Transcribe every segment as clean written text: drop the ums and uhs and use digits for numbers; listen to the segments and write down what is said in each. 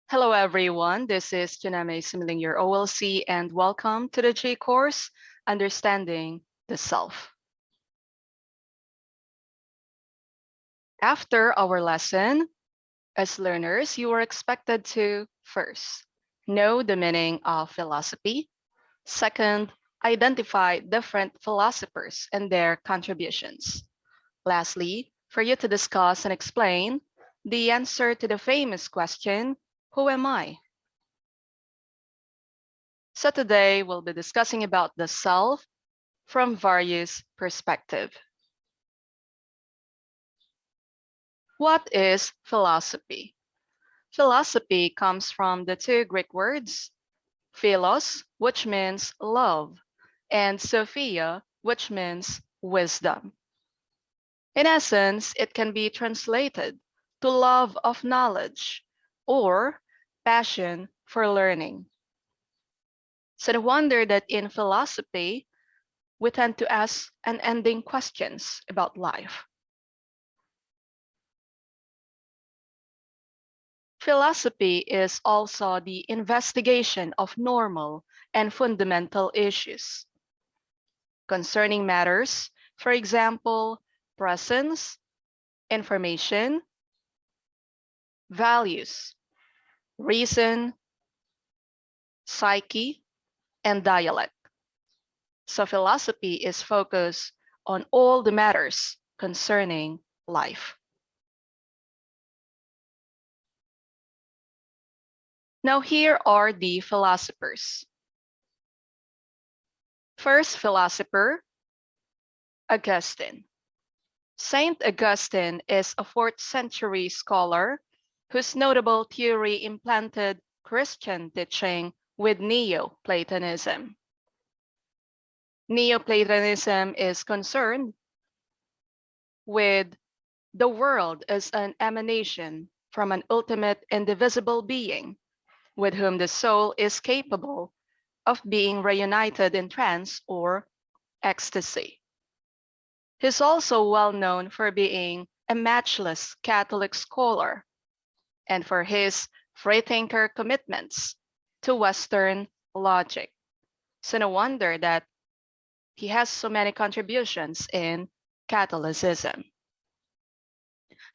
Hello, everyone. This is Samiling, your OLC, and welcome to the G course, Understanding the Self. After our lesson, as learners, you are expected to first, know the meaning of philosophy. Second, identify different philosophers and their contributions. Lastly, for you to discuss and explain the answer to the famous question, who am I? So today we'll be discussing about the self from various perspectives. What is philosophy? Philosophy comes from the two Greek words, philos, which means love, and sophia, which means wisdom. In essence, it can be translated to love of knowledge or passion for learning. So no wonder that in philosophy, we tend to ask unending questions about life. Philosophy is also the investigation of normal and fundamental issues concerning matters, for example, presence, information, values, reason, psyche, and dialect. So philosophy is focused on all the matters concerning life. Now here are the philosophers. First philosopher, Augustine. Saint Augustine is a 4th century scholar whose notable theory implanted Christian teaching with Neoplatonism. Neoplatonism is concerned with the world as an emanation from an ultimate indivisible being with whom the soul is capable of being reunited in trance or ecstasy. He's also well known for being a matchless Catholic scholar and for his freethinker commitments to Western logic. So no wonder that he has so many contributions in Catholicism.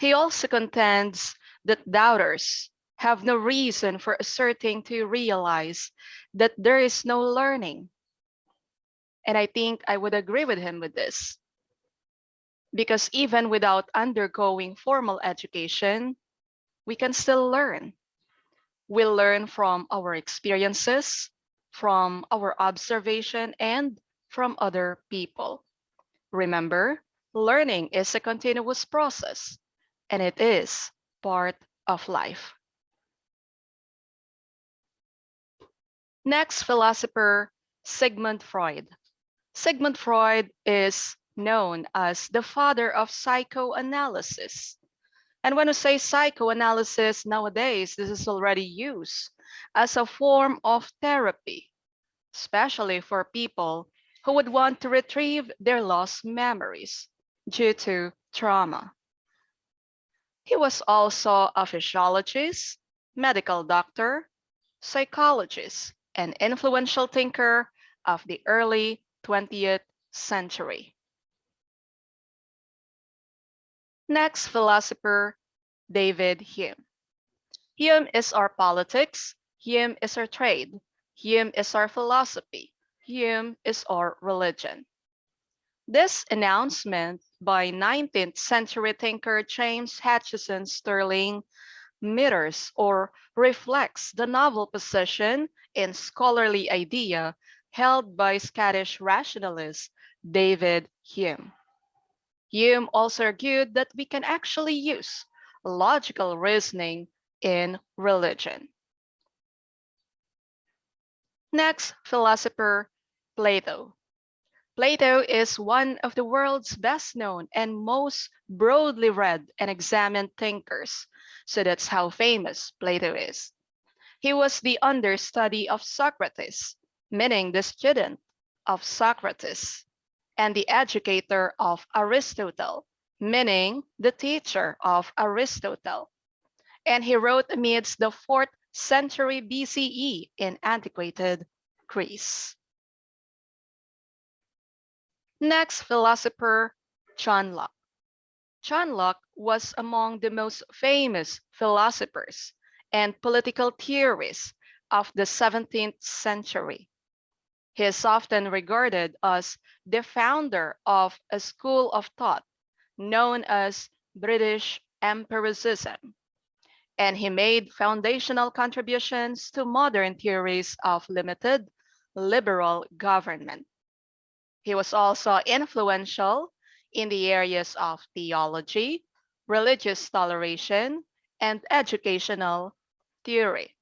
He also contends that doubters have no reason for asserting to realize that there is no learning. And I think I would agree with him with this. Because even without undergoing formal education, we can still learn. We learn from our experiences, from our observation, and from other people. Remember, learning is a continuous process, and it is part of life. Next philosopher, Sigmund Freud. Sigmund Freud is known as the father of psychoanalysis. And when we say psychoanalysis nowadays, this is already used as a form of therapy, especially for people who would want to retrieve their lost memories due to trauma. He was also a physiologist, medical doctor, psychologist, and influential thinker of the early 20th century. Next philosopher, David Hume. Hume is our politics, Hume is our trade, Hume is our philosophy, Hume is our religion. This announcement by 19th century thinker James Hutchison Stirling mirrors or reflects the novel position in scholarly idea held by Scottish rationalist David Hume. Hume also argued that we can actually use logical reasoning in religion. Next, philosopher Plato. Plato is one of the world's best known and most broadly read and examined thinkers, so that's how famous Plato is. He was the understudy of Socrates, meaning the student of Socrates, and the educator of Aristotle, meaning the teacher of Aristotle. And he wrote amidst the 4th century BCE in antiquated Greece. Next philosopher, John Locke. John Locke was among the most famous philosophers and political theorists of the 17th century. He is often regarded as the founder of a school of thought known as British empiricism, and he made foundational contributions to modern theories of limited liberal government. He was also influential in the areas of theology, religious toleration, and educational theory.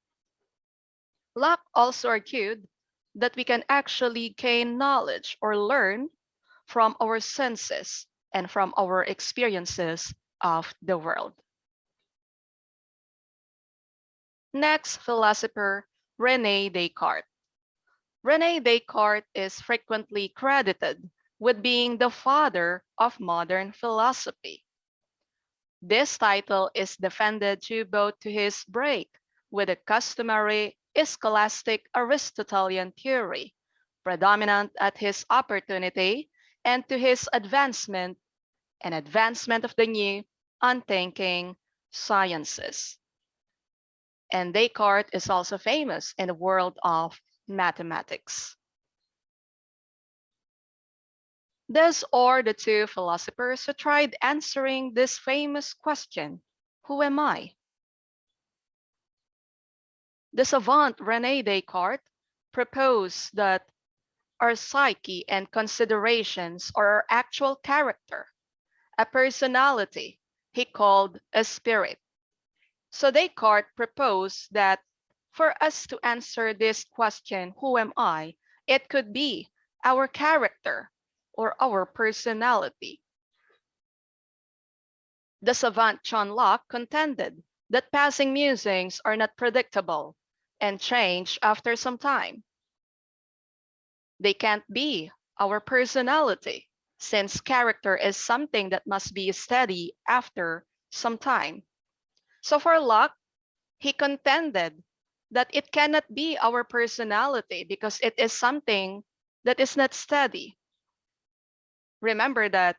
Locke also argued that we can actually gain knowledge or learn from our senses and from our experiences of the world. Next philosopher, René Descartes. René Descartes is frequently credited with being the father of modern philosophy. This title is defended due both to his break with the customary scholastic Aristotelian theory, predominant at his opportunity, and to his advancement of the new unthinking sciences. And Descartes is also famous in the world of mathematics. These are the two philosophers who tried answering this famous question, who am I? The savant René Descartes proposed that our psyche and considerations are our actual character, a personality he called a spirit. So Descartes proposed that for us to answer this question, who am I, it could be our character or our personality. The savant John Locke contended that passing musings are not predictable and change after some time. They can't be our personality, since character is something that must be steady after some time. So for Locke, he contended that it cannot be our personality because it is something that is not steady. Remember that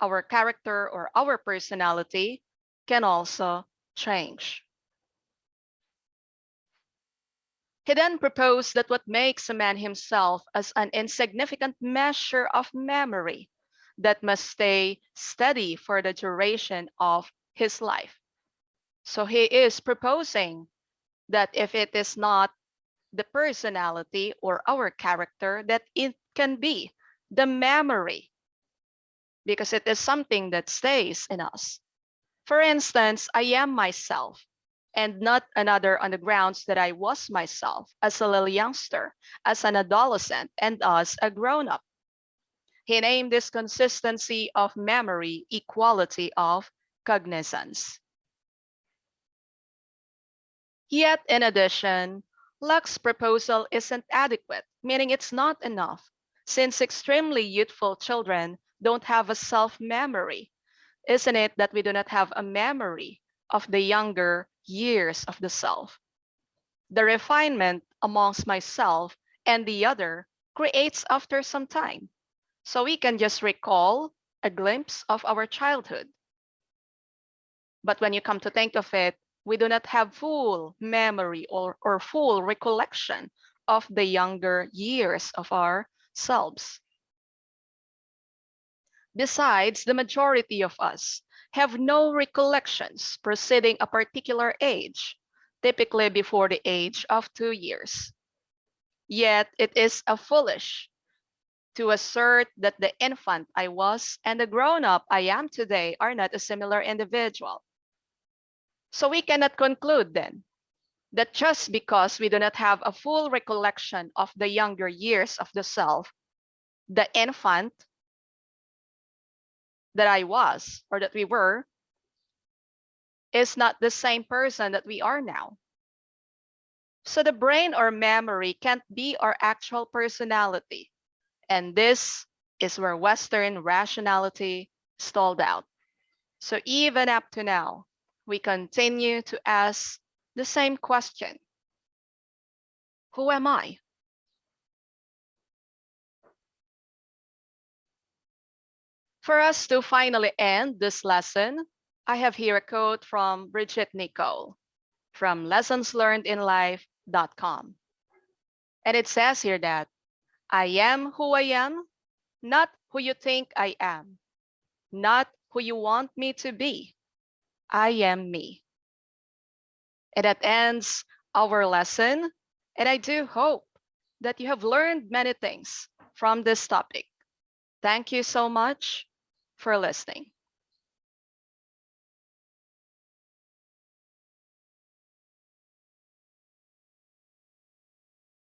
our character or our personality can also change. He then proposed that what makes a man himself as an insignificant measure of memory that must stay steady for the duration of his life. So he is proposing that if it is not the personality or our character, that it can be the memory, because it is something that stays in us. For instance, I am myself and not another on the grounds that I was myself as a little youngster, as an adolescent, and as a grown up. He named this consistency of memory equality of cognizance. Yet, in addition, Locke's proposal isn't adequate, meaning it's not enough, since extremely youthful children don't have a self-memory. Isn't it that we do not have a memory of the younger years of the self? The refinement amongst myself and the other creates after some time. So we can just recall a glimpse of our childhood. But when you come to think of it, we do not have full memory or full recollection of the younger years of ourselves. Besides, the majority of us have no recollections preceding a particular age, typically before the age of 2 years. Yet it is a foolish to assert that the infant I was and the grown-up I am today are not a similar individual. So we cannot conclude then that just because we do not have a full recollection of the younger years of the self, the infant that I was or that we were is not the same person that we are now. So the brain or memory can't be our actual personality. And this is where Western rationality stalled out. So even up to now, we continue to ask the same question. Who am I? For us to finally end this lesson, I have here a quote from Bridget Nicole from lessonslearnedinlife.com. And it says here that I am who I am, not who you think I am, not who you want me to be. I am me. And that ends our lesson. And I do hope that you have learned many things from this topic. Thank you so much for listening.